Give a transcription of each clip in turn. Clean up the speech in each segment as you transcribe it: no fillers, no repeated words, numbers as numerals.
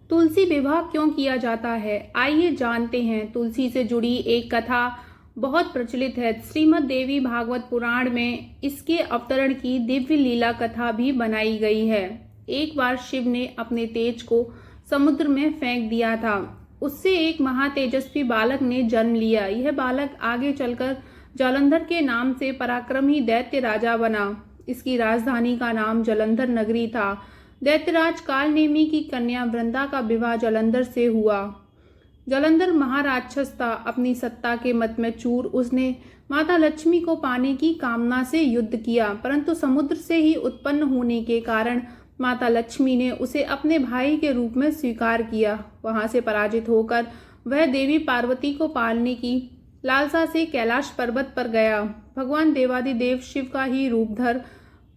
तुलसी विवाह क्यों किया जाता है, आइए जानते हैं। तुलसी से जुड़ी एक कथा बहुत प्रचलित है। श्रीमद् देवी भागवत पुराण में इसके अवतरण की दिव्य लीला कथा भी बनाई गई है। एक बार शिव ने अपने तेज को समुद्र में फेंक दिया था। उससे एक महातेजस्वी बालक ने जन्म लिया। यह बालक आगे चलकर जालंधर के नाम से पराक्रमी दैत्य राजा बना। इसकी राजधानी का नाम जालंधर नगरी था। दैत्यराज कालनेमी की कन्या वृंदा का विवाह जालंधर से हुआ। जालंधर महाराक्षस था। अपनी सत्ता के मत में चूर उसने माता लक्ष्मी को पाने की कामना से युद्ध किया, परंतु समुद्र से ही उत्पन्न होने के कारण माता लक्ष्मी ने उसे अपने भाई के रूप में स्वीकार किया। वहां से पराजित होकर वह देवी पार्वती को पालने की लालसा से कैलाश पर्वत पर गया। भगवान देवादिदेव शिव का ही रूप धर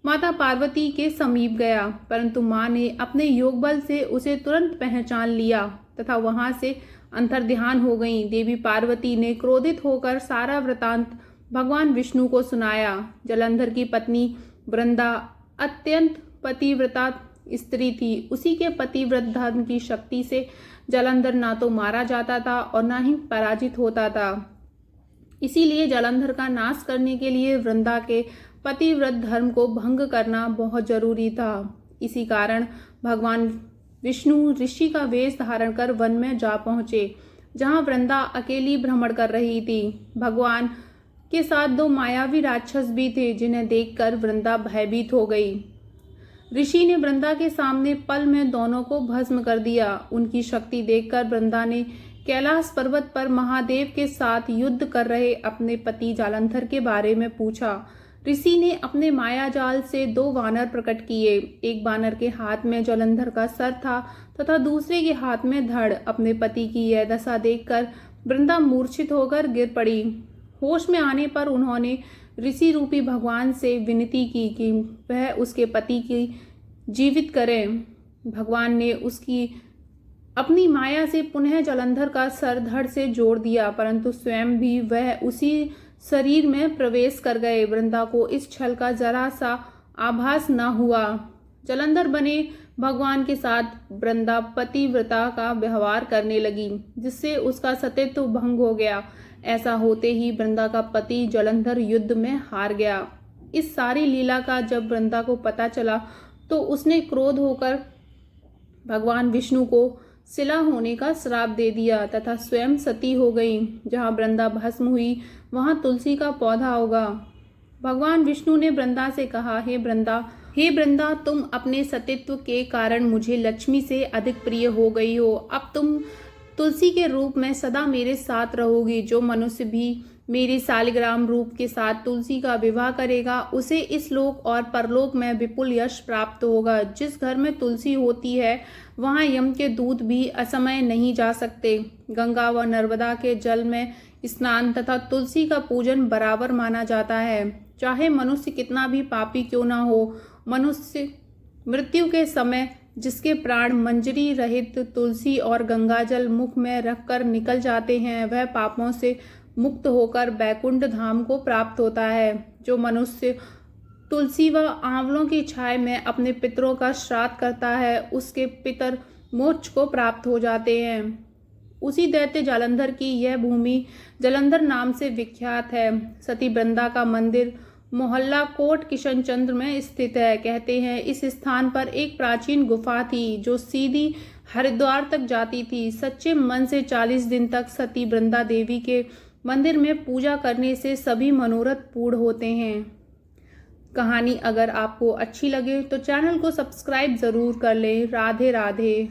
माता पार्वती के समीप गया, परंतु मां ने अपने योग बल से उसे तुरंत पहचान लिया तथा वहां से अंतर्ध्यान हो गईं। देवी पार्वती ने क्रोधित होकर सारा वृतांत भगवान विष्णु को सुनाया। जालंधर की पत्नी वृंदा अत्यंत पतिव्रता स्त्री थी। उसी के पतिव्रत धर्म की शक्ति से जालंधर ना तो मारा जाता था और ना ही पराजित होता था। इसीलिए जालंधर का नाश करने के लिए वृंदा के पतिव्रत धर्म को भंग करना बहुत जरूरी था। इसी कारण भगवान विष्णु ऋषि का वेश धारण कर वन में जा पहुंचे, जहां वृंदा अकेली भ्रमण कर रही थी। भगवान के साथ दो मायावी राक्षस भी थे, जिन्हें देखकर वृंदा भयभीत हो गई। ऋषि ने वृंदा के सामने पल में दोनों को भस्म कर दिया। उनकी शक्ति देखकर वृंदा ने कैलाश पर्वत पर महादेव के साथ युद्ध कर रहे अपने पति जालंधर के बारे में पूछा। ऋषि ने अपने माया जाल से दो वानर प्रकट किए। एक वानर के हाथ में जालंधर का सर था तथा दूसरे के हाथ में धड़। अपने पति की यह दशा देखकर वृंदा मूर्छित होकर गिर पड़ी। होश में आने पर उन्होंने ऋषि रूपी भगवान से विनती की कि वह उसके पति की जीवित करें। भगवान ने उसकी अपनी माया से पुनः जालंधर का सर धड़ से जोड़ दिया, परंतु स्वयं भी वह उसी शरीर में प्रवेश कर गए। वृंदा को इस छल का जरा सा आभास न हुआ। जालंधर बने भगवान के साथ वृंदा पतिव्रता का व्यवहार करने लगी, जिससे उसका सतीत्व भंग हो गया। ऐसा होते ही वृंदा का पति जालंधर युद्ध में हार गया। इस सारी लीला का जब वृंदा को पता चला तो उसने क्रोध होकर भगवान विष्णु को शिला होने का श्राप दे दिया तथा स्वयं सती हो गई। जहाँ वृंदा भस्म हुई वहाँ तुलसी का पौधा होगा। भगवान विष्णु ने वृंदा से कहा, हे वृंदा, तुम अपने सतीत्व के कारण मुझे लक्ष्मी से अधिक प्रिय हो गई हो। अब तुम तुलसी के रूप में सदा मेरे साथ रहोगी। जो मनुष्य भी मेरी शालिग्राम रूप के साथ तुलसी का विवाह करेगा, उसे इस लोक और परलोक में विपुल यश प्राप्त होगा। जिस घर में तुलसी होती है वहां यम के दूत भी असमय नहीं जा सकते। गंगा व नर्मदा के जल में स्नान तथा तुलसी का पूजन बराबर माना जाता है। चाहे मनुष्य कितना भी पापी क्यों ना हो, मनुष्य मृत्यु के समय जिसके प्राण मंजरी रहित तुलसी और गंगाजल मुख में रखकर निकल जाते हैं, वह पापों से मुक्त होकर बैकुंठ धाम को प्राप्त होता है। जो मनुष्य तुलसी व आंवलों की छाया में अपने पितरों का श्राद्ध करता है, उसके पितर मोक्ष को प्राप्त हो जाते हैं। उसी दैत्य जालंधर की यह भूमि जालंधर नाम से विख्यात है। सती वृंदा का मंदिर मोहल्ला कोट किशनचंद्र में स्थित है। कहते हैं इस स्थान पर एक प्राचीन गुफा थी जो सीधी हरिद्वार तक जाती थी। सच्चे मन से 40 दिन तक सती वृंदा देवी के मंदिर में पूजा करने से सभी मनोरथ पूर्ण होते हैं। कहानी अगर आपको अच्छी लगे तो चैनल को सब्सक्राइब जरूर कर लें। राधे राधे।